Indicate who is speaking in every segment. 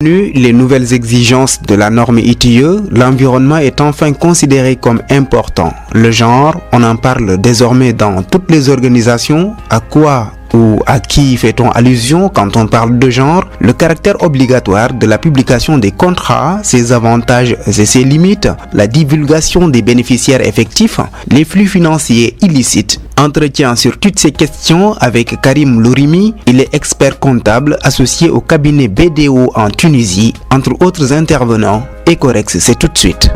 Speaker 1: Les nouvelles exigences de la norme ITIE, l'environnement est enfin considéré comme important. Le genre, on en parle désormais dans toutes les organisations. À quoi ou à qui fait-on allusion quand on parle de genre? Le caractère obligatoire de la publication des contrats, ses avantages et ses limites, la divulgation des bénéficiaires effectifs, les flux financiers illicites. Entretien sur toutes ces questions avec Karim Lourimi. Il est expert comptable associé au cabinet BDO en Tunisie, entre autres intervenants. Ecorex, c'est tout de suite.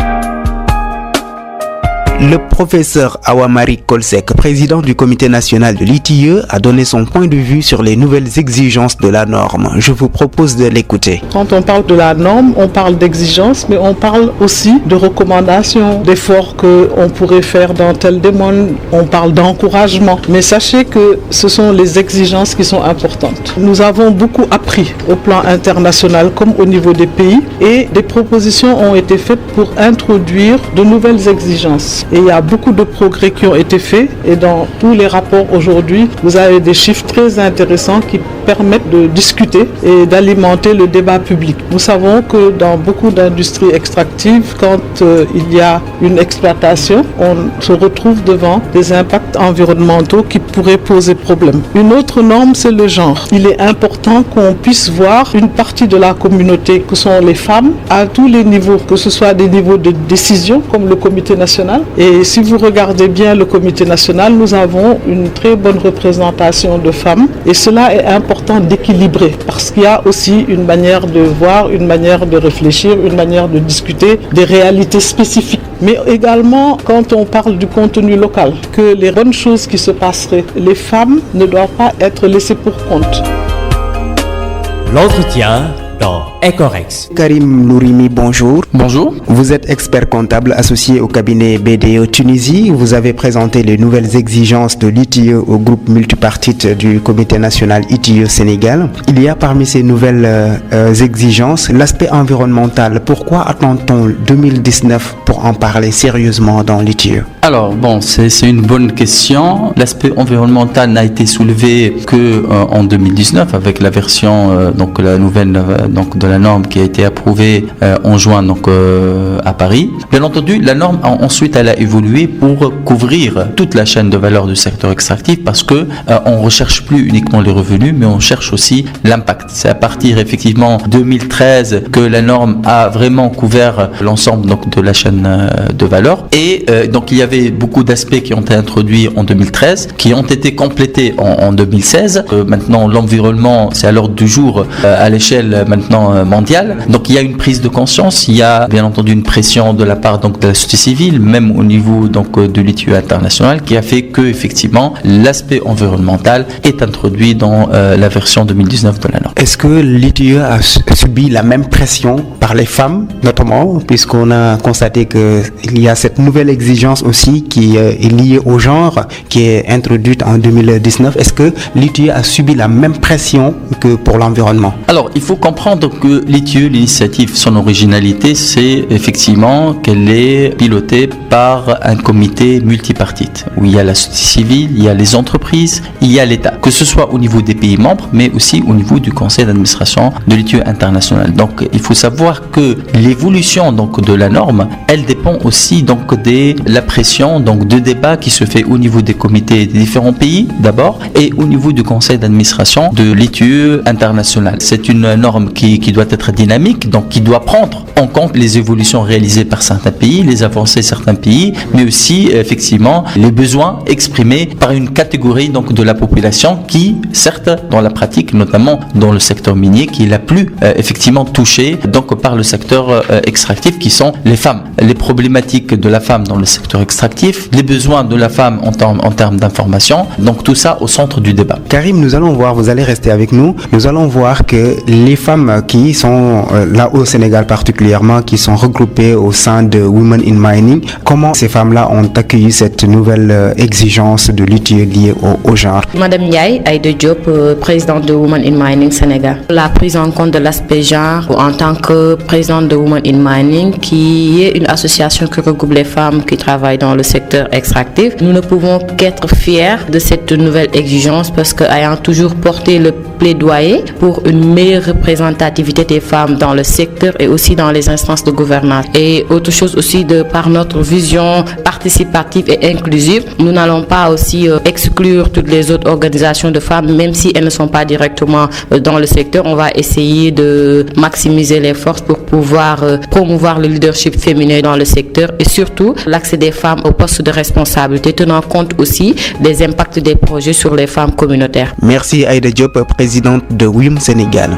Speaker 1: Le professeur Awamari Kolsek, président du comité national de l'ITIE, a donné son point de vue sur les nouvelles exigences de la norme. Je vous propose de l'écouter.
Speaker 2: Quand on parle de la norme, on parle d'exigences, mais on parle aussi de recommandations, d'efforts qu'on pourrait faire dans tel domaine. On parle d'encouragement. Mais sachez que ce sont les exigences qui sont importantes. Nous avons beaucoup appris au plan international comme au niveau des pays et des propositions ont été faites pour introduire de nouvelles exigences. Et il y a beaucoup de progrès qui ont été faits et dans tous les rapports aujourd'hui, vous avez des chiffres très intéressants qui permettent de discuter et d'alimenter le débat public. Nous savons que dans beaucoup d'industries extractives, quand il y a une exploitation, on se retrouve devant des impacts environnementaux qui pourraient poser problème. Une autre norme, c'est le genre. Il est important qu'on puisse voir une partie de la communauté que sont les femmes à tous les niveaux, que ce soit des niveaux de décision comme le comité national. Et si vous regardez bien le comité national, nous avons une très bonne représentation de femmes et cela est important d'équilibrer parce qu'il y a aussi une manière de voir, une manière de réfléchir, une manière de discuter des réalités spécifiques. Mais également, quand on parle du contenu local, que les bonnes choses qui se passeraient, les femmes ne doivent pas être laissées pour compte.
Speaker 3: L'entretien dans Ecorex.
Speaker 1: Karim Lourimi, bonjour.
Speaker 4: Bonjour.
Speaker 1: Vous êtes expert comptable associé au cabinet BDO Tunisie. Vous avez présenté les nouvelles exigences de l'ITIE au groupe multipartite du comité national ITIE Sénégal. Il y a parmi ces nouvelles exigences l'aspect environnemental. Pourquoi attend-on 2019 pour en parler sérieusement dans l'ITIE?
Speaker 4: Alors, c'est une bonne question. L'aspect environnemental n'a été soulevé que en 2019 avec la version, donc la nouvelle donc de la norme qui a été approuvée en juin à Paris. Bien entendu, la norme ensuite elle a évolué pour couvrir toute la chaîne de valeur du secteur extractif parce que on recherche plus uniquement les revenus, mais on cherche aussi l'impact. C'est à partir effectivement 2013 que la norme a vraiment couvert l'ensemble donc de la chaîne de valeur et donc il y avait beaucoup d'aspects qui ont été introduits en 2013, qui ont été complétés en 2016. Maintenant, l'environnement, c'est à l'ordre du jour à l'échelle maintenant mondiale. Donc, il y a une prise de conscience, il y a bien entendu une pression de la part donc de la société civile, même au niveau donc de l'ITIE international, qui a fait que effectivement l'aspect environnemental est introduit dans la version 2019 de la norme.
Speaker 1: Est-ce que l'ITIE a subi la même pression par les femmes, notamment, puisqu'on a constaté qu'il y a cette nouvelle exigence aussi qui est liée au genre, qui est introduite en 2019. Est-ce que l'ITIE a subi la même pression que pour l'environnement?
Speaker 4: Alors, il faut comprendre que l'ITIE, l'initiative, son originalité, c'est effectivement qu'elle est pilotée par un comité multipartite, où il y a la société civile, il y a les entreprises, il y a l'État, que ce soit au niveau des pays membres, mais aussi au niveau du conseil d'administration de l'ITIE international. Donc, il faut savoir que l'évolution donc de la norme, elle dépend aussi donc de la pression donc de débat qui se fait au niveau des comités des différents pays d'abord et au niveau du conseil d'administration de l'ITIE international. C'est une norme qui doit être dynamique, donc qui doit prendre en compte les évolutions réalisées par certains pays, les avancées de certains pays, mais aussi effectivement les besoins exprimés par une catégorie donc de la population qui, certes, dans la pratique, notamment dans le secteur minier, qui est la plus effectivement touchée donc par le secteur extractif, qui sont les femmes. Les problématiques de la femme dans le secteur extractif, les besoins de la femme en termes d'information, donc tout ça au centre du débat.
Speaker 1: Karim, nous allons voir, vous allez rester avec nous, nous allons voir que les femmes qui sont là au Sénégal particulièrement, qui sont regroupées au sein de Women in Mining, comment ces femmes-là ont accueilli cette nouvelle exigence de l'ITIE liée au genre?
Speaker 5: Madame Ndiaye Aïda Diop, présidente de Women in Mining Sénégal. La prise en compte de l'aspect genre en tant que présidente de Women in Mining, qui est une association qui regroupe les femmes qui travaillent dans le secteur extractif. Nous ne pouvons qu'être fiers de cette nouvelle exigence parce qu'ayant toujours porté le plaidoyer pour une meilleure représentativité des femmes dans le secteur et aussi dans les instances de gouvernance. Et autre chose aussi, par notre vision participative et inclusive, nous n'allons pas aussi exclure toutes les autres organisations de femmes, même si elles ne sont pas directement dans le secteur. On va essayer de maximiser les forces pour pouvoir promouvoir le leadership féminin dans le secteur et surtout l'accès des femmes aux postes de responsabilité, tenant compte aussi des impacts des projets sur les femmes communautaires.
Speaker 1: Merci Aïda Diop, présidente de WIM Sénégal.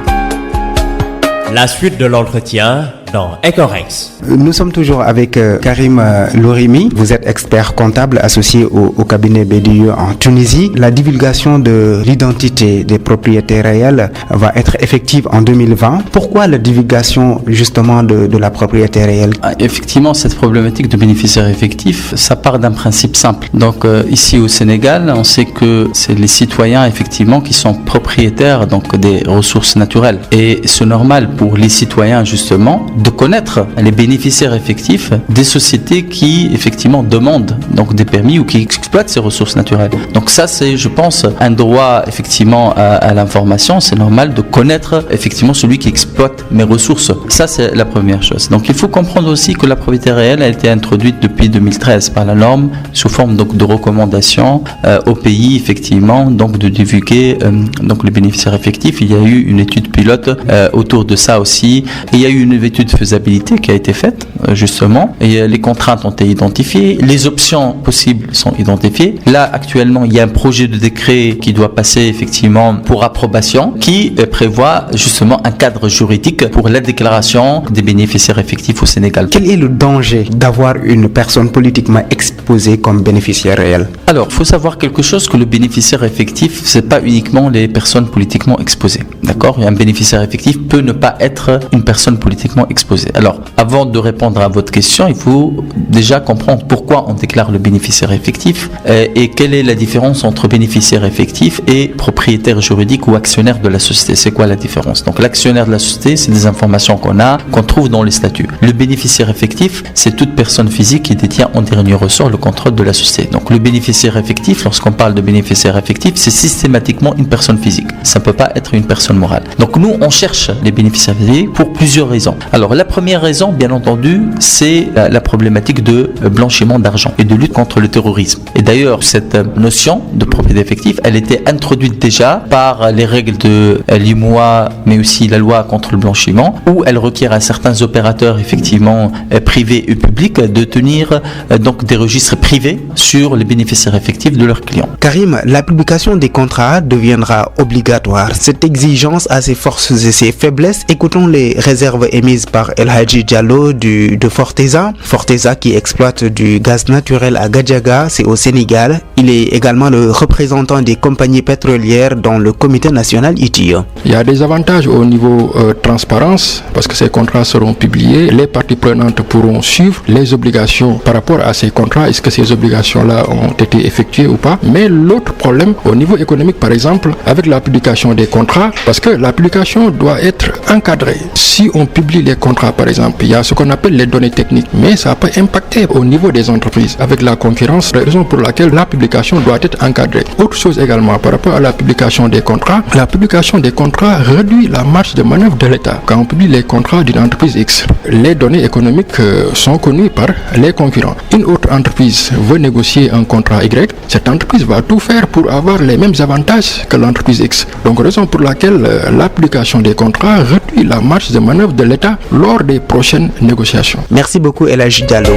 Speaker 3: La suite de l'entretien dans Ecorex.
Speaker 1: Nous sommes toujours avec Karim Lourimi. Vous êtes expert comptable associé au cabinet BDIE en Tunisie. La divulgation de l'identité des propriétaires réels va être effective en 2020. Pourquoi la divulgation justement de la propriété réelle?
Speaker 4: Effectivement, cette problématique de bénéficiaires effectifs, ça part d'un principe simple. Donc ici au Sénégal, on sait que c'est les citoyens effectivement qui sont propriétaires donc des ressources naturelles. Et c'est normal pour les citoyens justement de connaître les bénéficiaires effectifs des sociétés qui effectivement demandent donc des permis ou qui exploitent ces ressources naturelles. Donc ça c'est, je pense, un droit effectivement à l'information. C'est normal de connaître effectivement celui qui exploite mes ressources. Ça c'est la première chose. Donc il faut comprendre aussi que la propriété réelle a été introduite depuis 2013 par la norme sous forme donc de recommandation au pays effectivement donc de divulguer donc les bénéficiaires effectifs. Il y a eu une étude pilote autour de ça aussi. Et il y a eu une étude de faisabilité qui a été faite justement et les contraintes ont été identifiées, les options possibles sont identifiées. Là actuellement il y a un projet de décret qui doit passer effectivement pour approbation qui prévoit justement un cadre juridique pour la déclaration des bénéficiaires effectifs au Sénégal.
Speaker 1: Quel est le danger d'avoir une personne politiquement exposée comme bénéficiaire réel?
Speaker 4: Alors il faut savoir quelque chose, que le bénéficiaire effectif c'est pas uniquement les personnes politiquement exposées, d'accord? Un bénéficiaire effectif peut ne pas être une personne politiquement exposée. Alors, avant de répondre à votre question, il faut déjà comprendre pourquoi on déclare le bénéficiaire effectif et quelle est la différence entre bénéficiaire effectif et propriétaire juridique ou actionnaire de la société. C'est quoi la différence? Donc, l'actionnaire de la société, c'est des informations qu'on trouve dans les statuts. Le bénéficiaire effectif, c'est toute personne physique qui détient en dernier ressort le contrôle de la société. Donc, le bénéficiaire effectif, lorsqu'on parle de bénéficiaire effectif, c'est systématiquement une personne physique. Ça ne peut pas être une personne morale. Donc, nous, on cherche les bénéficiaires effectifs pour plusieurs raisons. Alors la première raison, bien entendu, c'est la problématique de blanchiment d'argent et de lutte contre le terrorisme. Et d'ailleurs, cette notion de propriété effective, elle était introduite déjà par les règles de l'UEMOA, mais aussi la loi contre le blanchiment, où elle requiert à certains opérateurs effectivement privés et publics de tenir donc des registres privés sur les bénéficiaires effectifs de leurs clients.
Speaker 1: Karim, la publication des contrats deviendra obligatoire. Cette exigence a ses forces et ses faiblesses. Écoutons les réserves émises par El Hadji Diallo de Forteza. Forteza qui exploite du gaz naturel à Gadiaga, c'est au Sénégal. Il est également le représentant des compagnies pétrolières dans le comité national ITIE.
Speaker 6: Il y a des avantages au niveau transparence parce que ces contrats seront publiés. Les parties prenantes pourront suivre les obligations par rapport à ces contrats. Est-ce que ces obligations-là ont été effectuées ou pas? Mais l'autre problème au niveau économique, par exemple, avec la publication des contrats, parce que la publication doit être encadrée. Si on publie les contrats, par exemple, il y a ce qu'on appelle les données techniques, mais ça peut impacter au niveau des entreprises avec la concurrence, raison pour laquelle la publication doit être encadrée. Autre chose également, par rapport à la publication des contrats, la publication des contrats réduit la marge de manœuvre de l'État. Quand on publie les contrats d'une entreprise X, les données économiques sont connues par les concurrents. Une autre entreprise veut négocier un contrat Y, cette entreprise va tout faire pour avoir les mêmes avantages que l'entreprise X. Donc, raison pour laquelle la publication des contrats réduit la marge de manœuvre de l'État lors des prochaines négociations.
Speaker 1: Merci beaucoup El Hadji Diallo.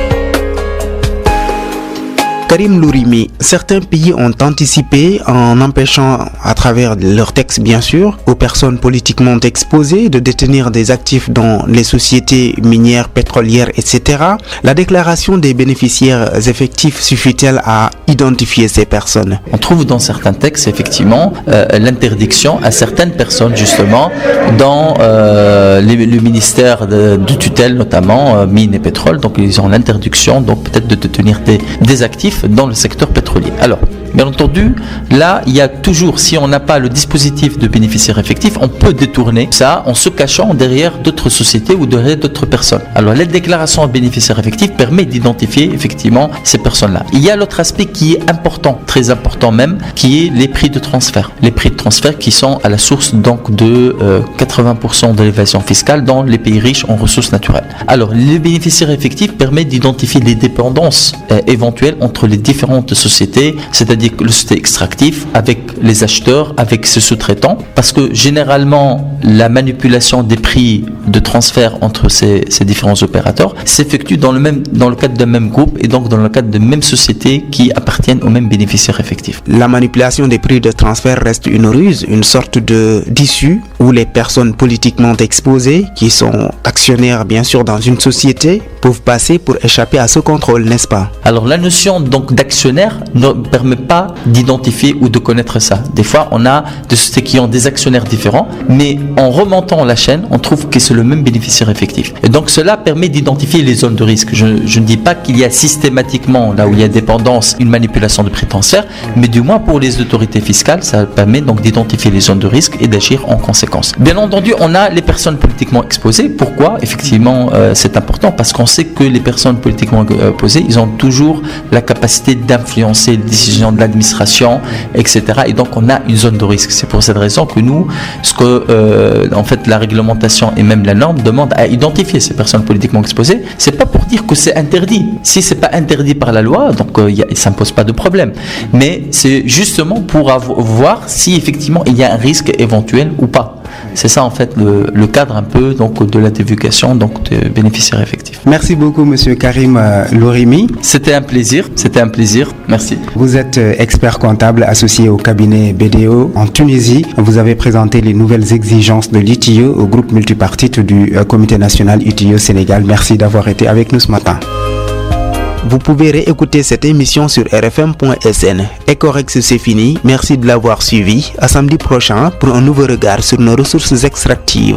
Speaker 1: Karim Lourimi, certains pays ont anticipé en empêchant, à travers leurs textes bien sûr, aux personnes politiquement exposées de détenir des actifs dans les sociétés minières, pétrolières, etc. La déclaration des bénéficiaires effectifs suffit-elle à identifier ces personnes?
Speaker 4: On trouve dans certains textes effectivement l'interdiction à certaines personnes justement dans le ministère de tutelle notamment mines et pétrole, donc ils ont l'interdiction donc peut-être de détenir des actifs dans le secteur pétrolier. Alors, Bien entendu, là, il y a toujours, si on n'a pas le dispositif de bénéficiaire effectif, on peut détourner ça en se cachant derrière d'autres sociétés ou derrière d'autres personnes. Alors, la déclaration de bénéficiaire effectif permet d'identifier effectivement ces personnes-là. Il y a l'autre aspect qui est important, très important même, qui est les prix de transfert. Les prix de transfert qui sont à la source donc de 80% de l'évasion fiscale dans les pays riches en ressources naturelles. Alors, le bénéficiaire effectif permet d'identifier les dépendances éventuelles entre les différentes sociétés, c'est-à-dire le société extractif avec les acheteurs, avec ses sous-traitants, parce que généralement, la manipulation des prix de transfert entre ces différents opérateurs s'effectue dans le cadre d'un même groupe et donc dans le cadre de mêmes sociétés qui appartiennent au même bénéficiaire effectif.
Speaker 1: La manipulation des prix de transfert reste une ruse, une sorte d'issue où les personnes politiquement exposées, qui sont actionnaires bien sûr dans une société, peuvent passer pour échapper à ce contrôle, n'est-ce pas?
Speaker 4: Alors la notion donc d'actionnaire ne permet pas d'identifier ou de connaître ça. Des fois on a des sociétés qui ont des actionnaires différents, mais en remontant la chaîne, on trouve que c'est le même bénéficiaire effectif. Et donc cela permet d'identifier les zones de risque. Je ne dis pas qu'il y a systématiquement, là où il y a dépendance, une manipulation de prix de transfert, mais du moins pour les autorités fiscales, ça permet donc d'identifier les zones de risque et d'agir en conséquence. Bien entendu, on a les personnes politiquement exposées. Pourquoi? Effectivement, c'est important parce qu'on sait que les personnes politiquement exposées, ils ont toujours la capacité d'influencer les décisions de l'administration, etc. Et donc, on a une zone de risque. C'est pour cette raison que nous, en fait, la réglementation et même la norme demandent à identifier ces personnes politiquement exposées. C'est pas pour dire que c'est interdit. Si c'est pas interdit par la loi, donc ça ne pose pas de problème. Mais c'est justement pour voir si effectivement il y a un risque éventuel ou pas. C'est ça en fait le cadre un peu donc de la divulgation donc des bénéficiaires effectifs.
Speaker 1: Merci beaucoup Monsieur Karim Lourimi.
Speaker 4: C'était un plaisir, merci.
Speaker 1: Vous êtes expert comptable associé au cabinet BDO en Tunisie. Vous avez présenté les nouvelles exigences de l'ITIE au groupe multipartite du Comité national ITIE Sénégal. Merci d'avoir été avec nous ce matin. Vous pouvez réécouter cette émission sur rfm.sn. Ecorex, c'est fini. Merci de l'avoir suivi. À samedi prochain pour un nouveau regard sur nos ressources extractives.